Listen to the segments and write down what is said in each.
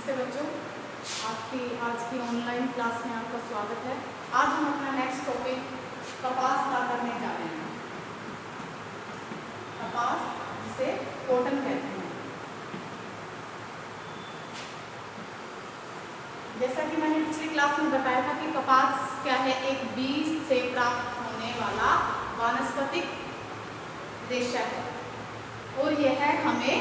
नमस्ते बच्चों, आज की ऑनलाइन क्लास में आपका स्वागत है। आज हम अपना नेक्स्ट टॉपिक कपास का करने जा रहे हैं। कपास जिसे कॉटन कहते हैं। जैसा कि मैंने पिछली क्लास में बताया था कि कपास क्या है, एक बीज से प्राप्त होने वाला वानस्पतिक रेशा है और यह हमें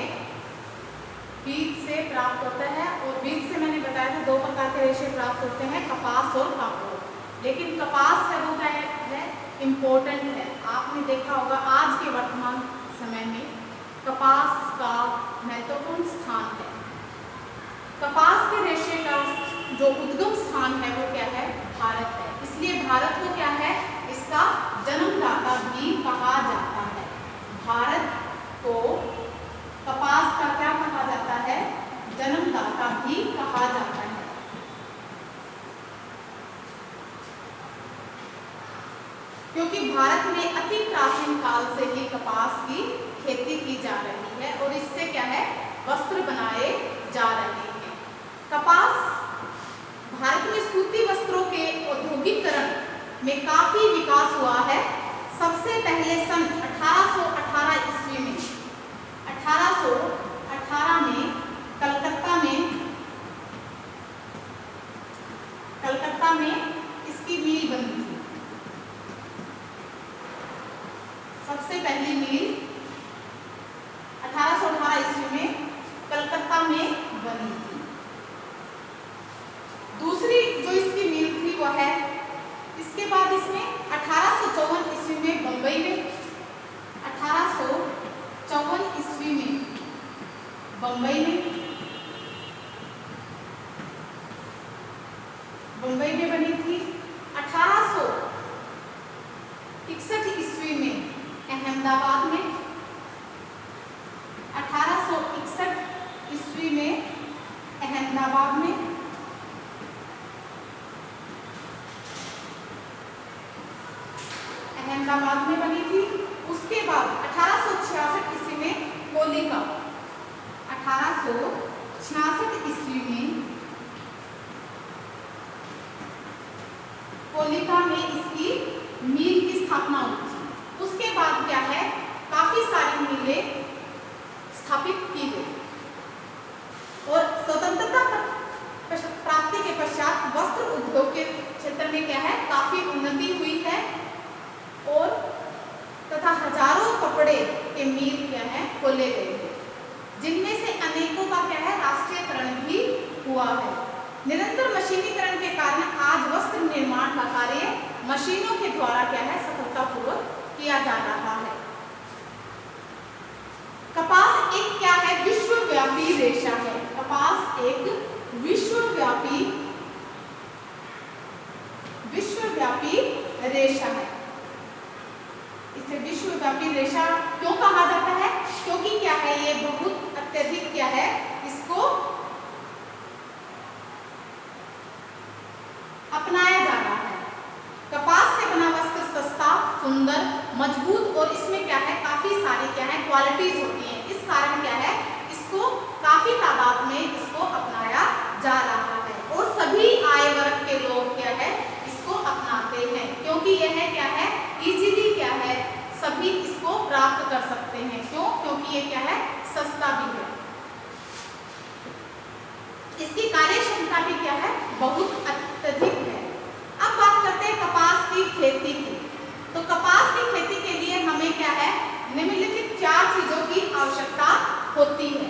बीज से प्राप्त होता है। और बीज से मैंने बताया था दो प्रकार के रेशे प्राप्त होते हैं, कपास और काकोड़। लेकिन कपास है वो क्या है, इम्पोर्टेंट है। आपने देखा होगा आज के वर्तमान समय में कपास का महत्वपूर्ण स्थान है। कपास के रेशे का जो उद्गम स्थान है वो क्या है, भारत है। इसलिए भारत को क्या है, इसका जन्मदाता भी कहा जाता है। भारत को कपास का क्या कहा जाता है, जन्मदाता भी कहा जाता है। क्योंकि भारत में अति प्राचीन काल से ही कपास की खेती की जा रही है और इससे क्या है, वस्त्र बनाए जा रहे हैं। कपास भारत में सूती वस्त्रों के औद्योगिकरण में काफी विकास हुआ है। सबसे पहले सन 1818 ईस्वी में 1818 में कलकत्ता में इसकी मील बनी थी। सबसे पहली मील 1818 ईस्वी में कलकत्ता में बनी थी। दूसरी जो इसकी मील थी वो है, इसके बाद इसमें 1854 ईस्वी में बम्बई में 1854 ईस्वी में बम्बई में बनी थी। 1861 ईस्वी में अहमदाबाद में 1861 ईस्वी में अहमदाबाद में बनी थी। उसके बाद 1866 ईस्वी में कोलिका, 1866 ईस्वी में कोलिका में इसकी मील की स्थापना हुई थी। उसके बाद क्या है, काफी सारी मीलें स्थापित की गई और स्वतंत्रता प्राप्ति के पश्चात वस्त्र उद्योग के क्षेत्र में क्या है, काफी उन्नति हुई है और तथा हजारों कपड़े के मील क्या है, खोले गए हैं, जिनमें से अनेकों का क्या है, राष्ट्रीयकरण भी हुआ है। निरंतर मशीनीकरण के कारण आज वस्त्र निर्माण का कार्य मशीनों के द्वारा क्या है, सफलतापूर्वक किया जा रहा है। कपास एक क्या है, विश्वव्यापी रेशा है। कपास एक विश्वव्यापी रेशा है। इसे विश्वव्यापी रेशा क्यों कहा जाता है, क्योंकि क्या है, ये बहुत अत्यधिक क्या है, इसको अपनाया जा रहा है। कपास से बना वस्त्र सस्ता, सुंदर, मजबूत और इसमें क्या है, काफी सारी क्या है, क्वालिटीज होती हैं। इस कारण क्या है, इसको काफी तादाद में इसको अपनाया जा रहा है और सभी आय वर्ग के लोग क्या है, इसको अपनाते हैं। क्योंकि यह क्या है, इजीली क्या है, सभी इसको प्राप्त कर सकते हैं। क्यों, क्योंकि ये क्या है, सस्ता भी है। इसकी कार्य क्षमता भी क्या है, बहुत अत्यधिक है। अब बात करते हैं कपास की खेती की। तो कपास की खेती के लिए हमें क्या है, निम्नलिखित 4 चीजों की आवश्यकता होती है।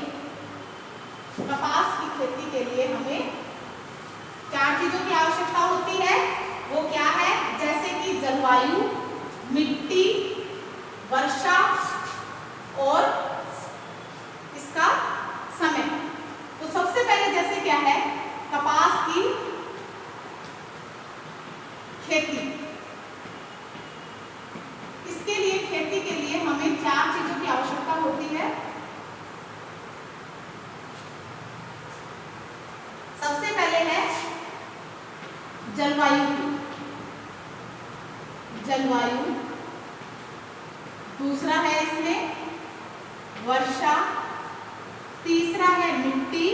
कपास की खेती के लिए हमें 4 चीजों की आवश्यकता होती है। वो क्या है, जैसे कि जलवायु, मिट्टी, वर्षा और इसका समय। तो सबसे पहले जैसे क्या है, कपास की खेती। इसके लिए खेती के लिए हमें 4 चीजों की आवश्यकता होती है। सबसे पहले है जलवायु। दूसरा है इसमें वर्षा, तीसरा है मिट्टी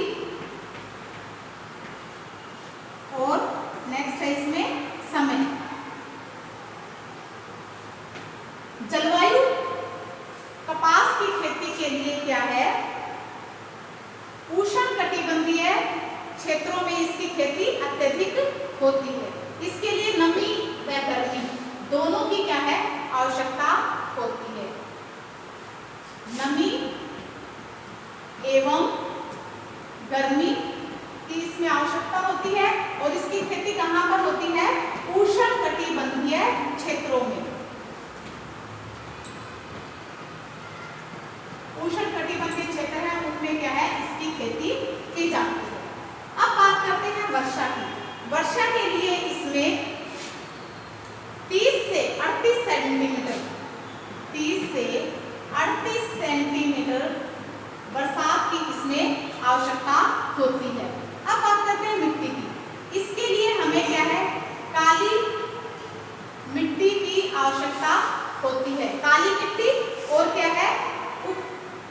क्षेत्रों में इसकी खेती अत्यधिक होती है। इसके लिए नमी व गर्मी दोनों की क्या है आवश्यकता होती है। नमी एवं गर्मी की इसमें आवश्यकता होती है और इसकी खेती कहाँ पर होती है उष्णकटिबंधीय क्षेत्रों में। उष्णकटिबंधीय क्षेत्र है उनमें क्या है इसकी खेती की जाती है। अब बात करते हैं वर्षा की। वर्षा के लिए इसमें 30 से 38 सेंटीमीटर 30 से 38 सेंटीमीटर बरसात की इसमें आवश्यकता होती है। अब बात करते हैं मिट्टी की। इसके लिए हमें क्या है काली मिट्टी की आवश्यकता होती है। काली मिट्टी और क्या है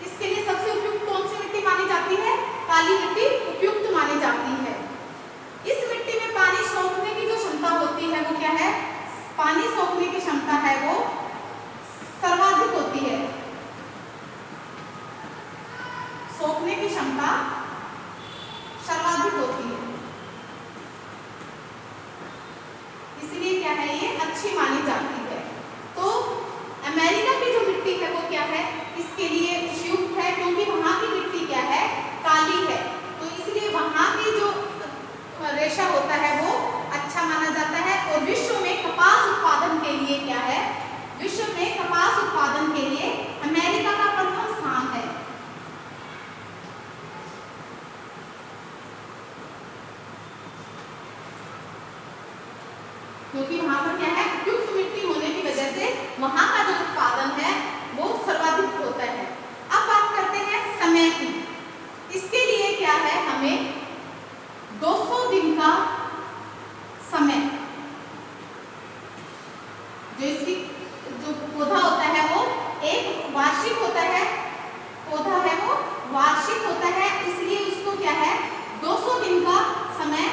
इसके लिए सबसे उपयुक्त कौन सी मिट्टी मानी जाती है काली मिट्टी उपयुक्त मानी जाती है। इस मिट्टी में पानी सोखने की जो क्षमता होती है वो क्या है पानी सोखने की क्षमता है वो सर्वाधिक होती है। सोखने की क्षमता सर्वाधिक होती है इसलिए क्या है ये अच्छी मानी जाती है। तो अमेरिका की जो मिट्टी है वो क्या है इसके लिए उपयुक्त है क्योंकि वहां की मिट्टी क्या है काली है। तो इसलिए वहां की जो रेशा होता है वो अच्छा माना जाता है। और विश्व में कपास उत्पादन के लिए क्या है विश्व में कपास उत्पादन के लिए अमेरिका का प्रथम स्थान है। क्योंकि वहां पर क्या है उपयुक्त मिट्टी होने की वजह से वहां का जो उत्पादन है वो सर्वाधिक होता है। अब बात करते हैं समय की। इसके लिए क्या है हमें 200 दिन का समय जो इसकी जो पौधा होता है वो एक वार्षिक होता है पौधा है वो वार्षिक होता है इसलिए उसको क्या है 200 दिन का समय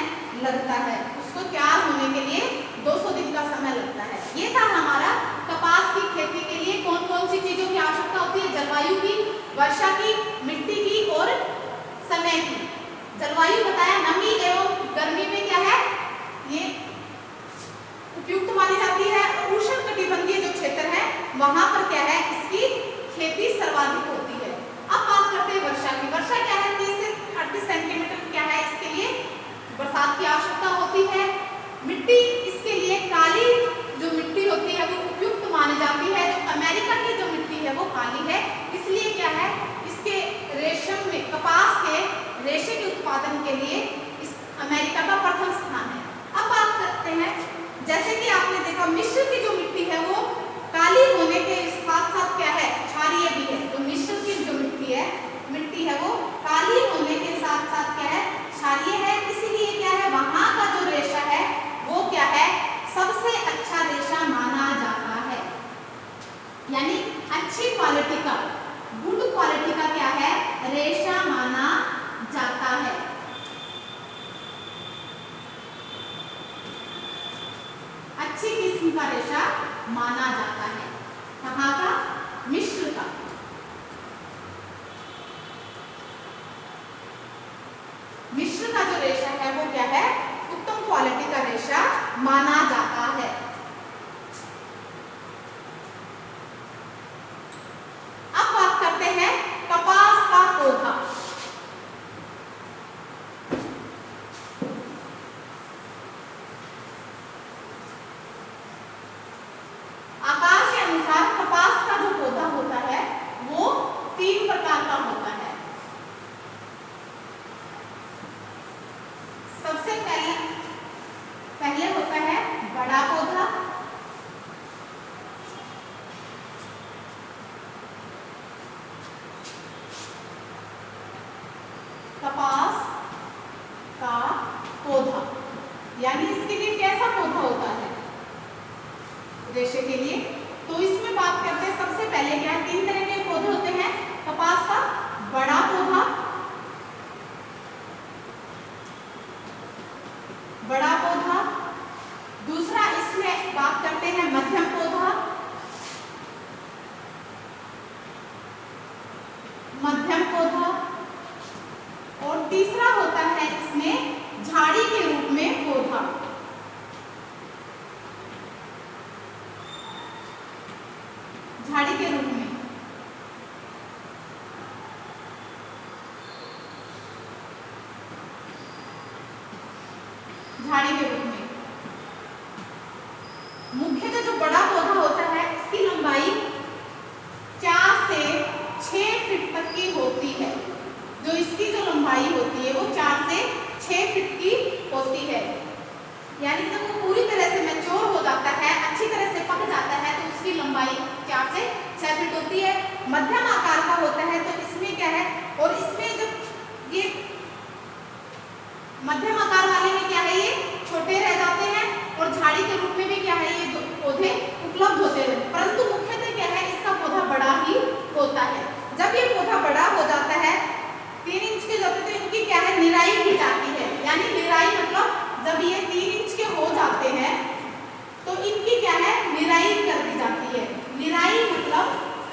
लगता है। उसको तैयार होने के लिए 200 दिन का समय लगता है। ये था हमारा कपास की खेती के लिए कौन कौन सी चीजों की आवश्यकता होती है जलवायु की वर्षा की मिट्टी की और समय की। जलवायु बताया नमी एवं गर्मी में क्या है ये उपयुक्त मानी जाती है। उष्णकटिबंधीय जो क्षेत्र है वहां पर क्या है इसकी खेती सर्वाधिक होती है। अब बात करते हैं वर्षा की। वर्षा क्या है 30 से 38 सेंटीमीटर क्या है इसके लिए बरसात की आवश्यकता होती है। मिट्टी इसके लिए काली जो मिट्टी होती है वो उपयुक्त मानी जाती है। जो अमेरिका की जो मिट्टी है वो काली है इसलिए क्या है इसके रेशम में कपास के रेशे के उत्पादन के लिए इस अमेरिका का प्रथम स्थान है। अब बात करते हैं जैसे कि आपने देखा मिस्र की जो मिट्टी है वो काली होने के साथ साथ क्या है क्षारीय भी है। तो मिस्र की जो मिट्टी है वो काली होने के साथ साथ क्या है क्षारीय है। इसीलिए क्या है वहां का जो रेशा है वो क्या है सबसे अच्छा रेशा माना जाता है। यानी अच्छी क्वालिटी का गुड क्वालिटी का क्या है रेशा माना जाता है। अच्छी किस्म का रेशा माना जाता है। कहाँ का मिस्र का। मिस्र का जो रेशा है वो क्या है उत्तम क्वालिटी का रेशा माना जाता है। अब बात करते हैं कपास का पौधा। आकार के अनुसार कपास का जो पौधा होता है वो 3 प्रकार का होता है। सबसे पहले होता है बड़ा पौधा, कपास का पौधा। यानी इसके लिए कैसा पौधा होता है रेशे के लिए। तो इसमें बात करते हैं सबसे पहले क्या है 3 तरह के पौधे होते हैं। कपास का बड़ा पौधा, बड़ा पौधा। दूसरा इसमें बात करते हैं मध्यम पौधा, मध्यम पौधा। और तीसरा होता है इसमें झाड़ी के रूप में पौधा, झाड़ी के रूप में, झाड़ी के रूप में। मुख्यतः जो बड़ा पौधा होता है इसकी लंबाई 4 से 6 फीट तक की होती है। जो इसकी जो लंबाई होती है वो 4 से 6 फीट की होती है। यानी जब वो पूरी तरह से मैच्योर हो जाता है, अच्छी तरह से पक जाता है, तो उसकी लंबाई 4 से 6 फीट होती है। मध्यम आकार का होता है तो इसमें क्या है, और इसमें जब ये मध्यम आकार वाले में क्या है, ये छोटे रह जाते हैं, और झाड़ी के रूप में भी क्या है, ये पौधे उपलब्ध होते हैं। परंतु मुख्यतः क्या है, इसका पौधा बड़ा ही होता है। जब ये पौधा बड़ा हो जाता है, 3 इंच के होते तो इनकी क्या है, निराई की जाती है। यानी निराई मतलब जब ये 3 इंच के हो जाते हैं तो इनकी क्या है, निराई कर दी जाती है। निराई मतलब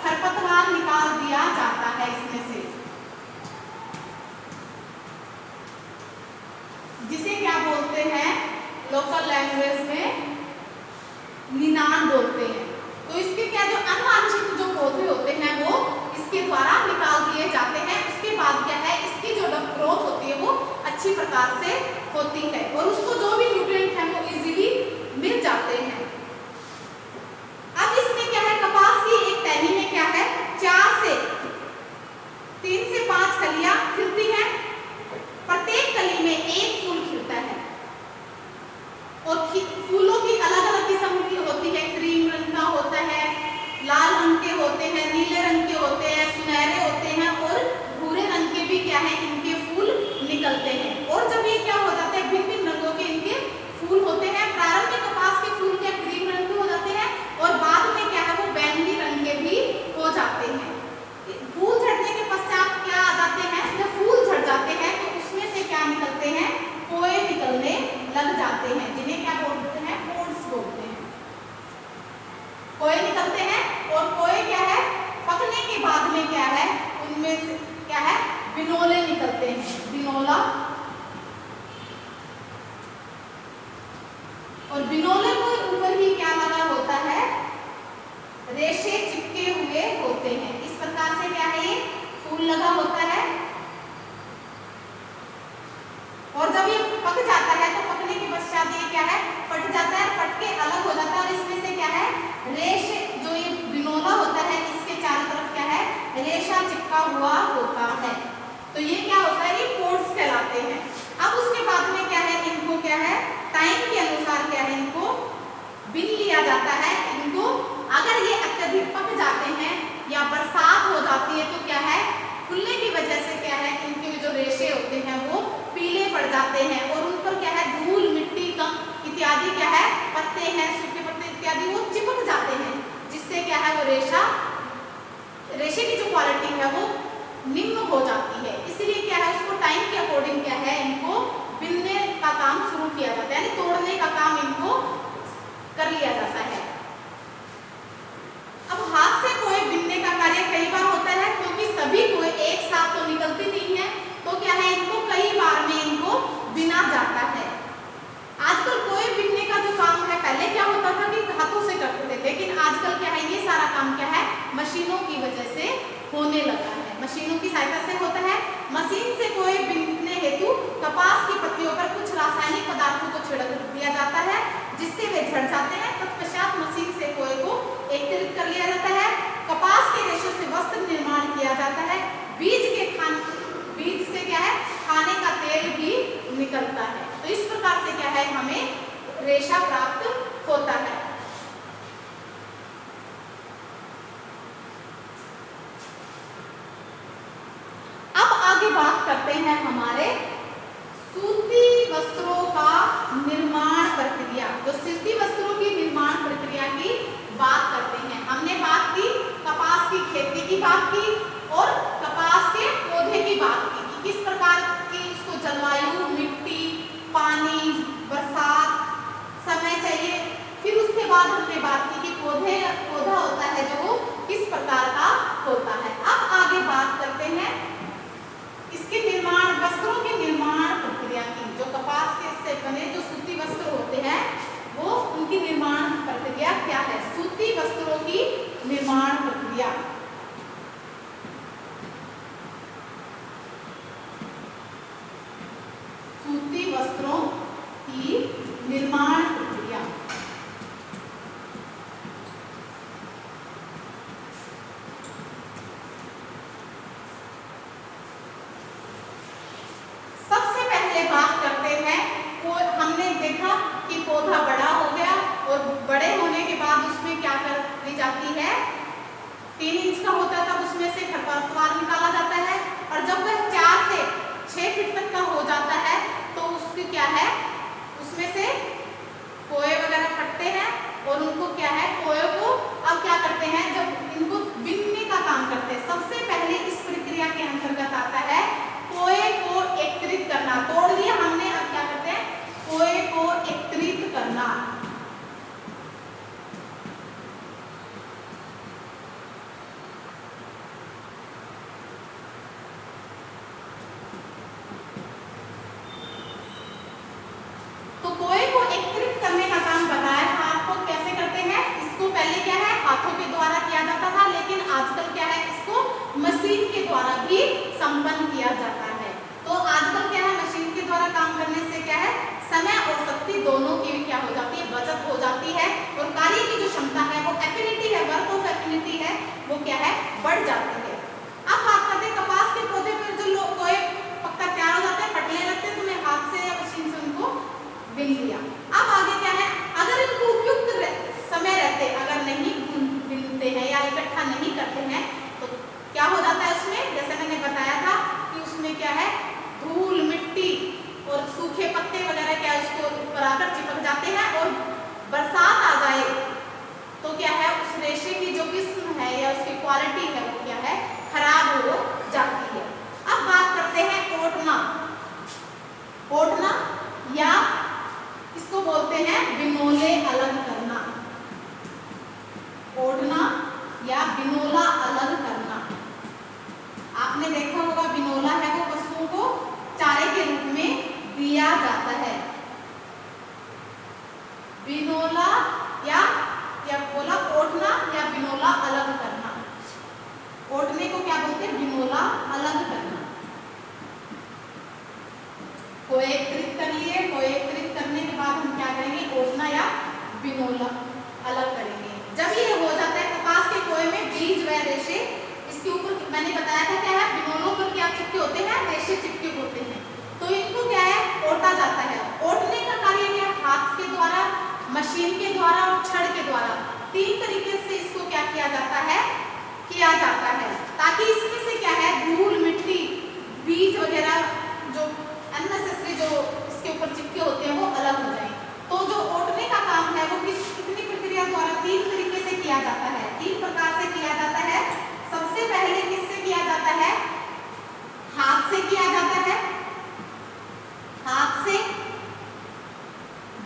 खरपतवार निकाल दिया जाता है इसमें से, जिसे क्या बोलते हैं लोकल लैंग्वेज में निनाण बोलते हैं। तो इसके क्या जो अनवांछित जो पौधे होते हैं वो इसके द्वारा निकाल दिए जाते हैं। उसके बाद क्या है, इसकी जो ग्रोथ होती है वो अच्छी प्रकार से होती है और उसको जो भी न्यूट्रिएंट है वो इजीली मिल जाते हैं। अब इसमें क्या है, कपास की एक टहनी में क्या है, 3 से 5 कलियां खिलती हैं। प्रत्येक कली में एक फूल खिलता है और फूलों की अलग अलग किस्म की होती है। क्रीम रंग का होता है, लाल रंग के होते हैं, नीले रंग के होते हैं, सुनहरे होते हैं और भूरे रंग के भी क्या है, इनके फूल निकलते हैं। और जब ये क्या हो जाता है, भिन्न भिन्न रंगों के इनके फूल होते हैं। प्रारंभ में कपास के फूल क्या क्रीम रंग के हो जाते हैं और बाद में क्या है, वो बैंगनी रंग के भी हो जाते हैं। फूल झड़ने के पश्चात क्या आ जाते हैं, जब फूल झड़ जाते हैं तो उसमें से क्या निकलते हैं, कोए निकलने लग जाते हैं, जिन्हें क्या बोलते हैं, पोड्स बोलते हैं। कोए निकलते हैं और कोए क्या है, पकने के बाद में क्या है, उनमें से क्या है, बिनोले निकलते हैं, बिनोला। और बिनोले को ऊपर ही क्या लगा होता है, रेशे चिपके हुए होते हैं। इस प्रकार से क्या है, ये फूल लगा होता है। और जब ये पक जाता है तो पकने के पश्चात ये क्या है, फट जाता है, फट के अलग हो जाता है और इसमें से क्या है, रेशे, जो ये बिनोला होता है इसके चारों तरफ क्या है, रेशा चिपका हुआ होता है। तो ये क्या होता है, ये पोड्स कहलाते हैं। अब उसके बाद में क्या है, इनको क्या है, टाइम के अनुसार क्या है, इनको बिन लिया जाता है। इनको अगर ये अत्यधिक पक जाते हैं या बरसात हो जाती है तो क्या है, खुलने की वजह से क्या है, इनके जो रेशे होते हैं वो पीले पड़ जाते हैं और उन पर क्या है, धूल, मिट्टी, कम इत्यादि क्या है, पत्ते हैं, सूखे पत्ते इत्यादि वो चिपक जाते हैं, जिससे क्या है, वो रेशे की जो क्वालिटी है वो निम्न हो जाती है। इसलिए क्या है, उसको टाइम के अकॉर्डिंग क्या है, इनको बिनने का काम शुरू किया जाता है, यानी तोड़ने का काम इनको कर लिया जाता है। अब हाथ से कोए बिनने का कार्य कई बार होता है, क्योंकि सभी कोए एक साथ तो निकलती नहीं है, तो क्या है, इनको कई बार में इनको बिना जाता है। आजकल कोए बिनने का जो काम है, पहले क्या होता था कि हाथों से करते थे, लेकिन आजकल क्या है, ये सारा काम क्या है, मशीनों की वजह से होने लगा है, मशीनों की सहायता से होता है। मशीन से कोए बिनने हेतु कपास की पत्तियों पर कुछ रासायनिक पदार्थों को छिड़क दिया जाता है, जिससे वे झड़ जाते हैं। तत्पश्चात मशीन से कोए को एकत्रित कर लिया जाता है। कपास के रेशों से वस्त्र निर्माण किया जाता है। बीज से क्या है, खाने का तेल भी निकलता है। तो इस प्रकार से क्या है, हमें रेशा प्राप्त होता है। अब आगे बात करते हैं हमारे सूती वस्त्रों का निर्माण प्रक्रिया। जो सूती वस्त्रों की निर्माण प्रक्रिया की बात करते हैं, हमने बात की कपास की खेती की बात की और कपास के पौधे की बात की कि किस प्रकार की इसको जलवायु, मिट्टी, पानी, बरसात, समय चाहिए। फिर उसके बाद हमने बात की कि पौधा होता है जो किस प्रकार का होता है। अब आगे बात करते हैं इसके निर्माण, वस्त्रों के निर्माण प्रक्रिया की। जो कपास सूती वस्त्रों की निर्माण प्रक्रिया। सबसे पहले बात करते हैं, हमने देखा कि पौधा बड़ा हो गया और बड़े होने के बाद उसमें क्या कर दी जाती है, 3 इंच का होता था, उसमें से खरपतवार निकाला जाता है, और जब वह 4 से 6 फीट तक का हो जाता है तो उसकी क्या है, उसमें से कोए वगैरह फटते हैं और उनको क्या है, कोए को अब क्या करते हैं, जब इनको बिनने का काम करते हैं, सबसे पहले इस प्रक्रिया के अंतर्गत आता है कोए को एकत्रित करना। तोड़ दिया हमने, अब क्या करते हैं, कोए को एकत्रित करना। तो कोए को एकत्रित करने का काम बताया था आपको, कैसे करते हैं। इसको पहले क्या है, हाथों के द्वारा किया जाता था, लेकिन आजकल क्या है, इसको मशीन के द्वारा भी संपन्न किया जाता है। तो आजकल क्या है, मशीन के द्वारा काम करने से क्या है, समय और शक्ति दोनों की भी क्या हो जाती है, बचत हो जाती है, और कार्य की जो क्षमता है, वो एफिनिटी है, वर्क ऑफ एफिनिटी है, वो क्या है, बढ़ जाती है। अब बात करते हैं कपास के पौधे पर जो लोग कोए पक्का तैयार हो जाते हैं, फटने लगते हैं, तो मैं हाथ से या मशीन से उनको बिन लिया। अब आगे क्या है, अगर इनको उपयुक्त समय रहते अगर नहीं बिनते हैं या इकट्ठा नहीं करते हैं तो क्या हो जाता है उसमें, जैसे मैंने बताया था कि उसमें क्या है, धूल मिट्टी और सूखे पत्ते वगैरह क्या उसको ऊपर आकर चिपक जाते हैं, और बरसात आ जाए तो क्या है, उस रेशे की जो किस्म है या उसकी क्वालिटी है वो क्या है, खराब हो जाती है। अब बात करते हैं ओटना। ओटना या इसको बोलते हैं बिनोले अलग करना। ओढ़ना या बिनोला अलग करना। आपने देखा होगा बिनोला है वो पशुओं को चारे के रूप में दिया जाता है। बिनोला या बोला ओढ़ना या बिनोला अलग करना। ओढ़ने को क्या बोलते हैं, बिनोला अलग करना। को एकत्रित कर लिए, को एकत्रित करने के बाद हम क्या करेंगे, ओढ़ना या बिनोला अलग करेंगे। जब ये हो जाता है, कपास के कोए में बीज व रेशे, इसके ऊपर मैंने बताया था क्या है, बिनोलों पर क्या चिपके होते हैं, रेशे चिपके होते हैं, तो इनको क्या है, ओटा जाता है। ओटने का कार्य क्या, हाथ के द्वारा, मशीन के द्वारा और छड़ के द्वारा, 3 तरीके से इसको क्या किया जाता है, ताकि इसमें से क्या है, धूल मिट्टी बीज वगैरह जो अननेसेसरी जो इसके ऊपर चिपके होते हैं वो अलग हो जाए। तो जो ओटने का काम है वो कितनी प्रक्रिया द्वारा, 3 तरीके से किया जाता है, 3 प्रकार से किया जाता है। सबसे पहले किससे किया जाता है, हाथ से किया जाता है, हाथ से।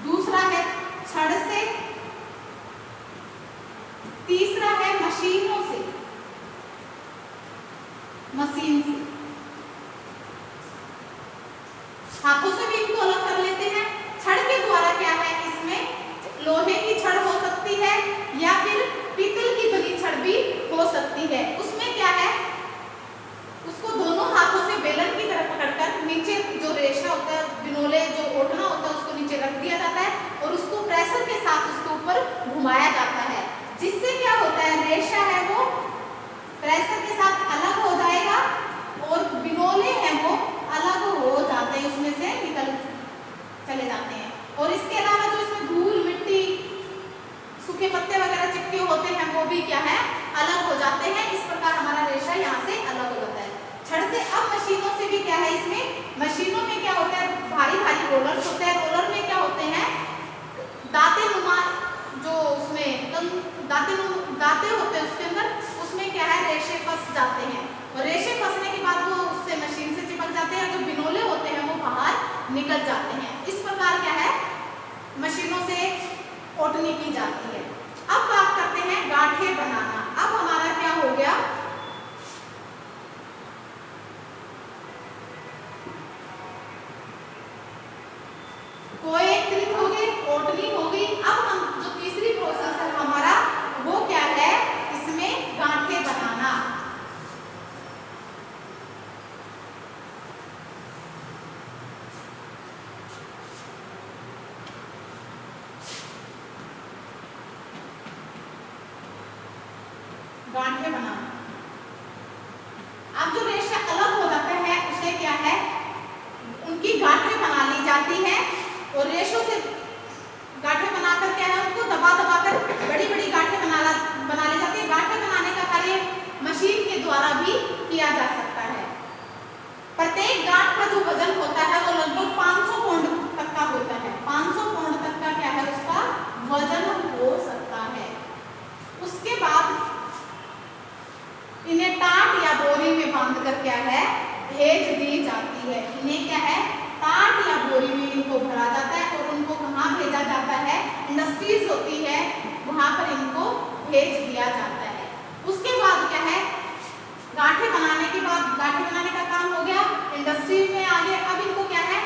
दूसरा है छड़ से। तीसरा है मशीनों से, मशीन से। हाथों से भी इनको अलग कर लेते हैं। छड़ के द्वारा क्या है, इसमें लोहे की छड़ हो सकती है या फिर पीतल की बनी छड़ भी हो सकती है। उसमें क्या है, उसको दोनों हाथों से बेलन की तरफ पकड़कर नीचे जो रेशा होता है, बिनोले जो ओढ़ना होता है, उसको नीचे रख दिया जाता है और उसको प्रेशर के साथ उसके ऊपर घुमाया जाता है, जिससे क्या होता है, रेशा है वो प्रेशर के साथ अलग हो जाएगा और बिनोले हैं वो अलग हो जाते हैं, उसमें से निकल चले जाते हैं। और इसके अलावा जो इसमें धूल मिट्टी सूखे पत्ते वगैरह चिपके होते हैं वो भी क्या है, अलग हो जाते हैं। इस प्रकार हमारा रेशा यहाँ से अलग हो जाता है छड़ से। अब मशीनों से भी क्या है, इसमें मशीनों में क्या होता है, भारी भारी रोलर्स होते हैं। रोलर में क्या होते हैं, दांते नुमा, जो उसमें दांते होते हैं उसके अंदर, उसमें क्या है, रेशे फंस जाते हैं और रेशे फंसने के बाद वो उससे मशीन से चिपक जाते हैं, जो बिनोले होते हैं वो बाहर निकल जाते हैं। इस प्रकार क्या है, मशीनों से ओटनी की जाती है। अब बात करते हैं गांठें बनाना। अब हमारा क्या हो गया, कोई एकत्रित हो गई, ओटनी हो गई। अब हम जो तीसरी प्रोसेस है हमारा वो क्या है, इसमें गांठें बनाना। गांठें बनाना। अब जो रेशा अलग हो जाता है उसे क्या है, उनकी गांठें बना ली जाती है और रेशों से गांठें बनाकर क्या है उनको दबा दबा कर बड़ी बड़ी गांठें बना ली जाती है। गांठें बनाने का कार्य मशीन के द्वारा भी किया जा सकता है। प्रत्येक गांठ का जो वजन होता है वो लगभग 500 पाउंड तक का होता है। 500 पाउंड तक का क्या है उसका वजन हो सकता है। उसके बाद इन्हें टाट या बोरी में बांधकर क्या है भेज दी जाती है। इन्हें क्या है टाट या बोरी में इनको भरा जाता है और उनको कहाँ भेजा जाता है, इंडस्ट्रीज होती है वहां पर इनको भेज दिया जाता है। उसके बाद क्या है गांठें बनाने के बाद, गांठें बनाने का काम हो गया, इंडस्ट्री में आगे अब इनको क्या है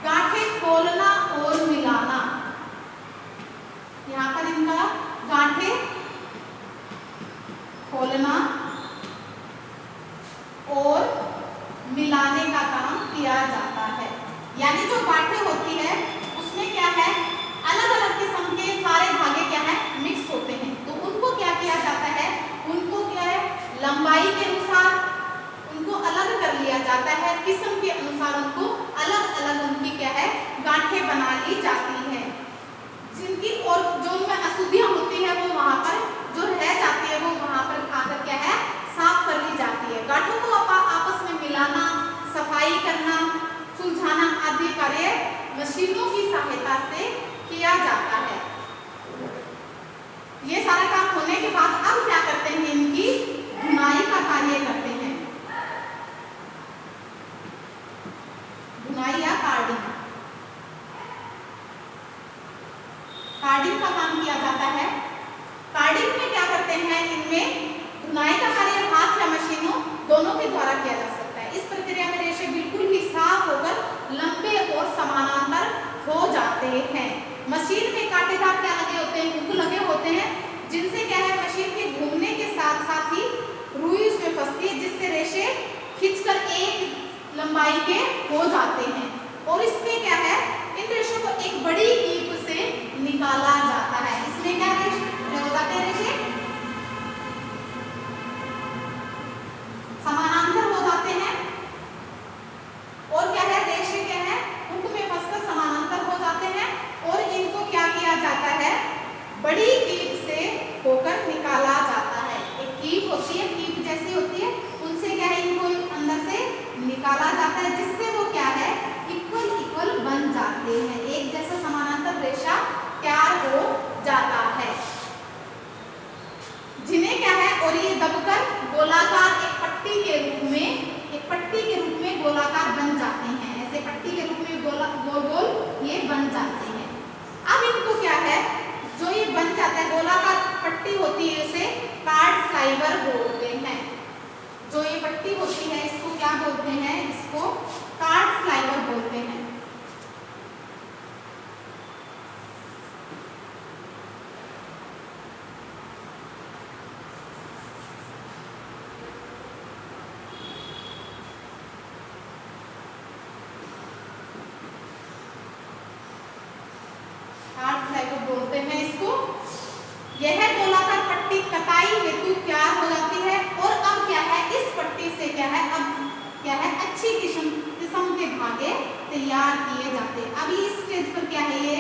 गांठें खोलना और मिलाना। यहाँ पर इनका गांठें खोलना और मिलाने का काम किया जाता है। यानी जो गांठें होती है उसमें क्या है अलग अलग किस्म के सारे धागे क्या है मिक्स होते हैं। तो उनको क्या किया जाता है, उनको क्या है लंबाई के अनुसार उनको अलग कर लिया जाता है, किस्म के अनुसार उनको अलग अलग उनकी क्या है गांठें बना ली जाती हैं। जिनकी और जो उनमें अशुद्धियां होती है वो वहां पर जो रह जाती है वो वहां पर आकर क्या है साफ कर ली जाती है। गांठों को आपस में मिलाना, सफाई करना, सुलझाना आदि कार्य मशीनों की सहायता से किया जाता है। ये सारा काम होने के बाद अब क्या करते हैं इनकी धुनाई का कार्य करते हैं। धुनाई या कार्डिंग, कार्डिंग का काम किया जाता है। कार्डिंग में क्या करते हैं इनमें धुनाई का कार्य हाथ या मशीनों दोनों के द्वारा किया जा सकता है। इस प्रक्रिया में रेशे बिल्कुल ही साफ होकर लंबे और समानांतर हो जाते हैं। मशीन में कांटेदार क्या लगे होते हैं, हुक लगे होते हैं जिनसे क्या है मशीन के घूमने के साथ साथ ही रुई उसमें फंसती है जिससे रेशे खींचकर एक लंबाई के हो जाते हैं। और इसमें क्या है इन रेशों को एक बड़ी कीप से निकाला जाता है। इसमें क्या हो जाते हैं रेशे समानांतर हो जाते हैं और क्या है रेशे क्या है हुक में फंसकर समानांतर हो जाते हैं और इनको क्या किया जाता है बड़ी कीप से होकर निकाला जाता है। एक कीप होती है, कीप जैसी होती है, उनसे क्या है इनको अंदर से निकाला जाता है जिससे वो क्या है इक्वल इक्वल बन जाते हैं। एक जैसा समानांतर रेशा तैयार हो जाता है जिन्हें क्या है और ये दबकर गोलाकार एक पट्टी के रूप में गोलाकार बन जाते हैं। ऐसे पट्टी के रूप में गोल गोल ये बन जाते हैं। अब इनको क्या है जो ये बन जाता है गोलाकार पट्टी होती है इसे कार्ड फाइबर बोलते हैं। जो ये पट्टी होती है इसको क्या बोलते हैं, इसको कार्ड फाइबर बोलते हैं। बोलते हैं इसको। यह गोलाकार पट्टी कताई हेतु तैयार हो जाती है और अब क्या है इस पट्टी से क्या है अब क्या है अच्छी किस्म के धागे तैयार किए जाते हैं। अभी इस स्टेज पर क्या है ये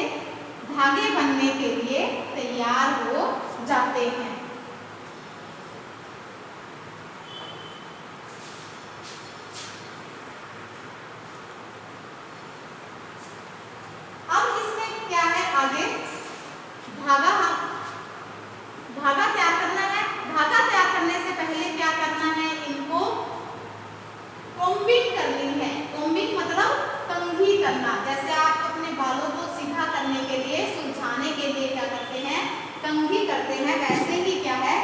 धागे बनने के लिए तैयार हो जाते हैं। अब इसमें क्या है आगे धागा तैयार करना है। धागा तैयार करने से पहले क्या करना है इनको कोम्बिंग करनी है। कोम्बिंग मतलब कंघी करना। जैसे आप अपने बालों को सीधा करने के लिए सुलझाने के लिए क्या करते हैं कंघी करते हैं, वैसे ही क्या है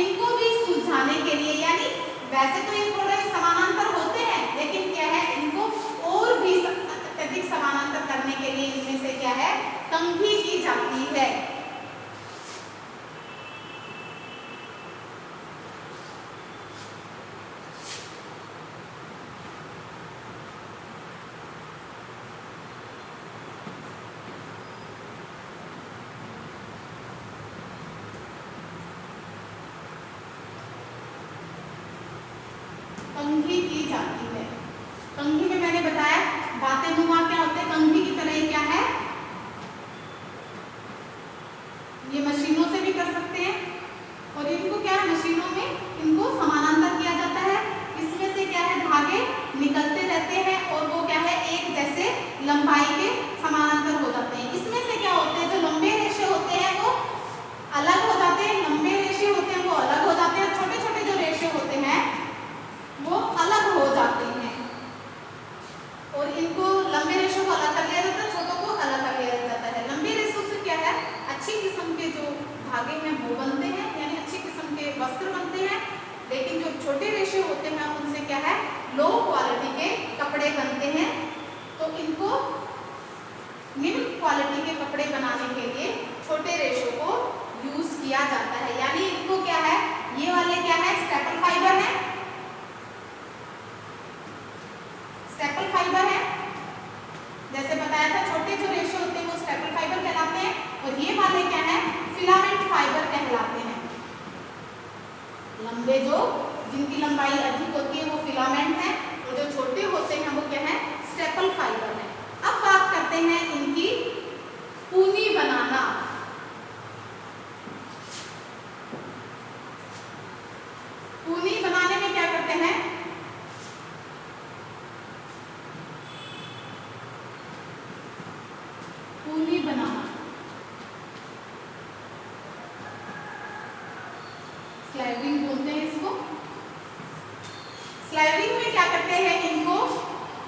इनको भी सुलझाने के लिए, यानी वैसे तो ये थोड़े समानांतर होते हैं लेकिन क्या है इनको और भी अत्यधिक समानांतर करने के लिए इनमें से क्या है कंघी की जाती है। कंघी की जाती है। कंघी में मैंने बताया दांतेनुमा क्या होते हैं, कंघी की तरह क्या है, ये मशीनों से भी कर सकते हैं और इनको क्या है मशीनों में इनको समानांतर किया जाता है। इसमें से क्या है धागे निकलते रहते हैं और वो क्या है एक जैसे लंबाई के समानांतर हो जाते हैं। इसमें से क्या होते हैं जो लंबे रेशे होते हैं वो अलग हो जाते हैं, लंबे रेशे होते हैं वो अलग हो जाते हैं, छोटे छोटे जो रेशे होते हैं वो अलग हो जाते हैं और इनको लंबे रेशों को अलग कर लिया जाता है, छोटों को अलग कर लिया जाता है। लंबे रेशों से क्या है अच्छी किस्म के जो धागे हैं वो बनते हैं, यानी अच्छी किस्म के वस्त्र बनते हैं। लेकिन जो छोटे रेशे होते हैं उनसे क्या है लो क्वालिटी के कपड़े बनते हैं। तो इनको निम्न क्वालिटी के कपड़े बनाने के लिए छोटे रेशों को यूज किया जाता है। यानी इनको क्या है ये वाले क्या है स्टेपल फाइबर है, स्टेपल फाइबर है, जैसे बताया था छोटे जो रेशे होते हैं वो स्टेपल फाइबर कहलाते हैं और ये वाले क्या है फिलामेंट फाइबर कहलाते हैं। लंबे जो जिनकी लंबाई अधिक होती है वो फिलामेंट है और जो छोटे होते हैं वो क्या है स्टेपल फाइबर है। अब बात करते हैं इनकी ऊनी बनाना। ऊनी बनाने में क्या करते हैं, ऊनी बनाना स्लाइडिंग बोलते हैं इसको। स्लाइडिंग में क्या करते हैं इनको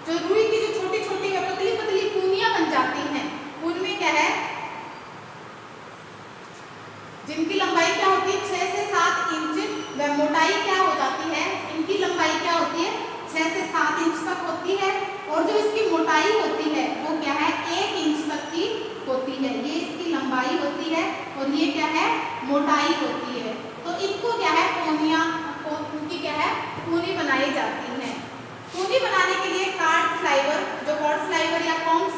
जो रुई की जो छोटी छोटी पतली पतली कूनियां बन जाती हैं उनमें क्या है जिनकी लंबाई क्या होती है 6 से 7 इंच व मोटाई क्या हो जाती है, इनकी लंबाई क्या होती है 6 से 7 इंच तक होती है और जो इसकी मोटाई होती है वो क्या है 1 इंच तक की होती है। ये इसकी लंबाई होती है और ये क्या है मोटाई होती है। तो इनको क्या है कोनियां उनकी क्या है ऊनी बनाई जाती है। ऊनी बनाने के लिए कार्ड स्लाइवर जो कॉर्ड स्लाइवर या कॉम्ब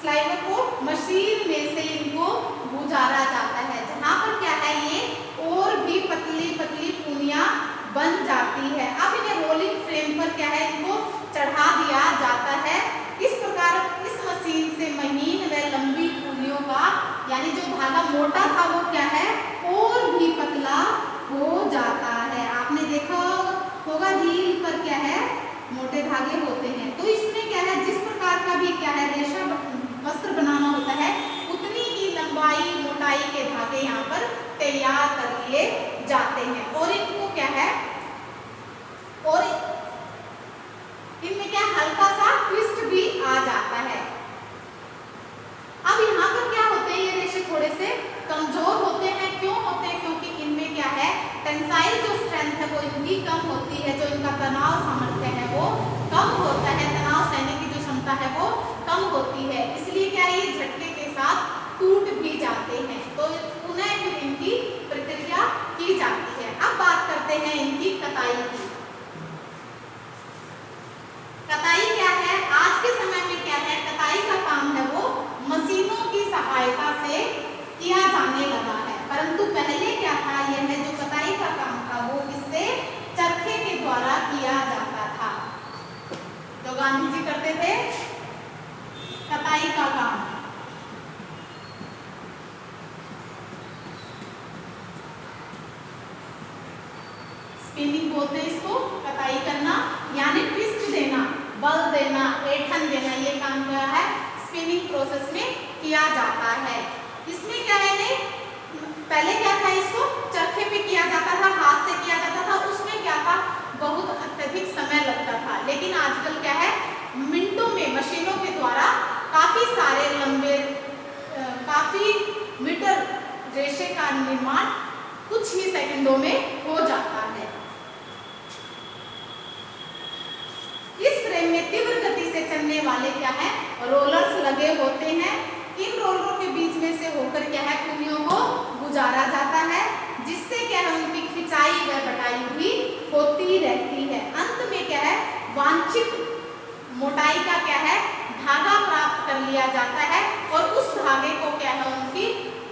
स्लाइवर को मशीन में से इनको गुजारा जाता है जहाँ पर क्या है ये और भी पतली पतली पूनियां बन जाती है। अब इन्हें रोलिंग फ्रेम पर क्या है इनको चढ़ा दिया जाता है। इस प्रकार इस मशीन से महीन व लंबी पूनियों का यानी जो धागा मोटा था वो क्या है और भी पतला हो जाता है। आपने देखा होगा रील पर क्या है मोटे धागे होते हैं। तो इसमें क्या है जिस प्रकार का भी क्या है रेशा वस्त्र बनाना होता है उतनी ही लंबाई मोटाई के धागे यहाँ पर तैयार कर लिए जाते हैं और इनको क्या है और इनमें क्या हल्का सा ट्विस्ट भी आ जाता है। अब यहाँ पर क्या होते हैं ये रेशे थोड़े से कमजोर होते हैं। क्यों होते हैं? क्योंकि इनमें क्या है टेंसाइल जो स्ट्रेंथ है वो इनकी कम होती है, जो इनका तनाव सामर्थ्य है वो कम होता है, तनाव सहने की जो क्षमता है वो कम होती है। इसलिए क्या ये झटके के साथ टूट भी जाते हैं। तो पुनः फिर इनकी प्रक्रिया की जाती है। अब बात करते हैं इनकी कताई की। कताई क्या है? आज के समय में क्या है कताई का काम है वो मशीनों की सहायता से किया जाने लगा है, परंतु पहले क्या था यह जो कताई का काम था वो किससे चरखे के द्वारा किया जाता था। जो गांधी जी करते थे कताई का काम। स्पिनिंग बोलते हैं इसको, कताई करना यानी ट्विस्ट देना, बल देना, ऐंठन देना, ये काम क्या है स्पिनिंग प्रोसेस में किया जाता है। इसमें क्या है नहीं पहले क्या था इसको चरखे पे किया जाता था, हाथ से किया जाता था, उसमें क्या था बहुत अत्यधिक समय लगता था। लेकिन आजकल क्या है मिनटों में मशीनों के द्वारा काफी सारे लंबे काफी मीटर रेशे का निर्माण कुछ ही सेकंडों में हो जाता है। इस फ्रेम में तीव्र गति से चलने वाले क्या है रोलर्स लगे होते हैं। इन रोलरों के बीच में से होकर क्या है कुनियों को गुजारा जाता है, जिससे क्या है उनकी खिंचाई व बटाई भी होती रहती है। अंत में क्या है वांछित मोटाई का क्या है धागा प्राप्त कर लिया जाता है और उस धागे को क्या है उनकी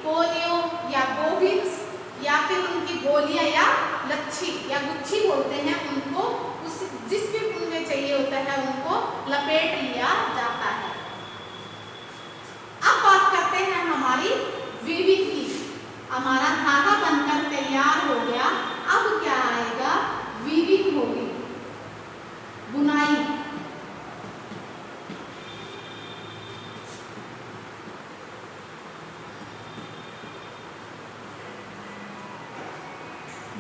कोनियों या बोबिन्स या फिर उनकी गोलियां या लच्छी या गुच्छी बोलते हैं उनको जिस भी ऊन में चाहिए होता है उनको लपेट लिया जाता है। अब बात करते हैं हमारी वीविंग की। हमारा धागा बनकर तैयार हो गया, अब क्या आएगा, वीविंग होगी, बुनाई।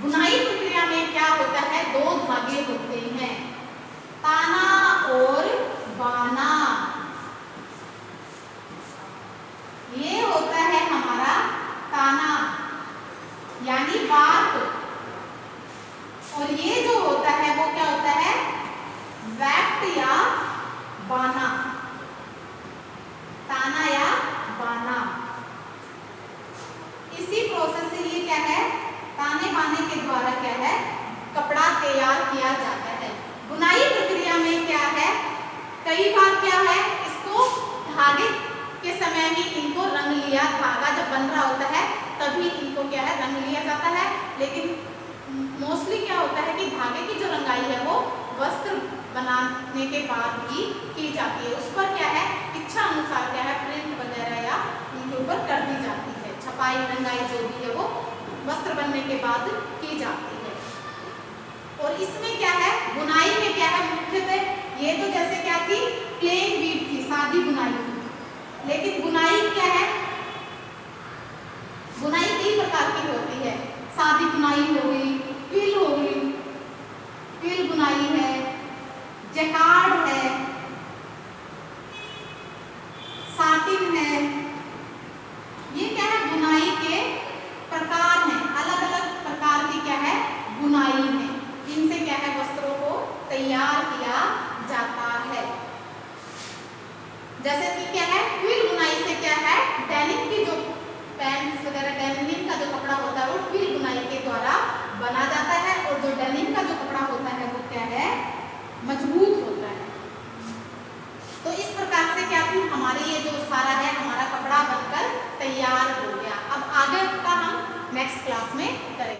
बुनाई प्रक्रिया में क्या होता है, दो धागे होते हैं, ताना और बाना। ये होता है हमारा ताना यानी बात, और ये जो होता है वो क्या होता है, वैफ्ट या बाना, ताना या बाना। इसी प्रोसेस से ये क्या है, ताने बाने के द्वारा क्या है, कपड़ा तैयार किया जाता है। बुनाई प्रक्रिया में क्या है, कई बार क्या है, इसको धागे के समय में इनको रंग लिया, धागा जब बन रहा होता है तभी इनको क्या है, रंग लिया जाता है। लेकिन मोस्टली क्या होता है कि धागे की जो रंगाई है वो वस्त्र बनाने के बाद ही की जाती है। उस पर क्या है, इच्छा अनुसार क्या है, प्रिंट वगैरह या उनके ऊपर कर दी जाती है। छपाई रंगाई जो भी है वो वस्त्र बनने के बाद की जाती है। और इसमें क्या है, बुनाई में क्या है, मुख्यतः ये तो जैसे क्या थी, प्लेन वीव थी, सादी बुनाई थी। लेकिन बुनाई क्या है, बुनाई कई प्रकार की होती है, सादी बुनाई हो गई, क्विल हो गई, क्विल बुनाई है, जैकार्ड है, साटिन है। ये क्या है, बुनाई के प्रकार हैं, अलग अलग प्रकार की क्या है, बुनाई है। इनसे क्या है, वस्त्रों को तैयार किया जाता है। जैसे कि क्या है, क्विल बुनाई से क्या है, डेनिम की जो पैंट्स वगैरह, डेनिम का जो कपड़ा होता है वो क्विल बुनाई के द्वारा बना जाता है, और जो डेनिम का जो कपड़ा होता है वो क्या है, मजबूत होता है। तो इस प्रकार से क्या थी हमारी ये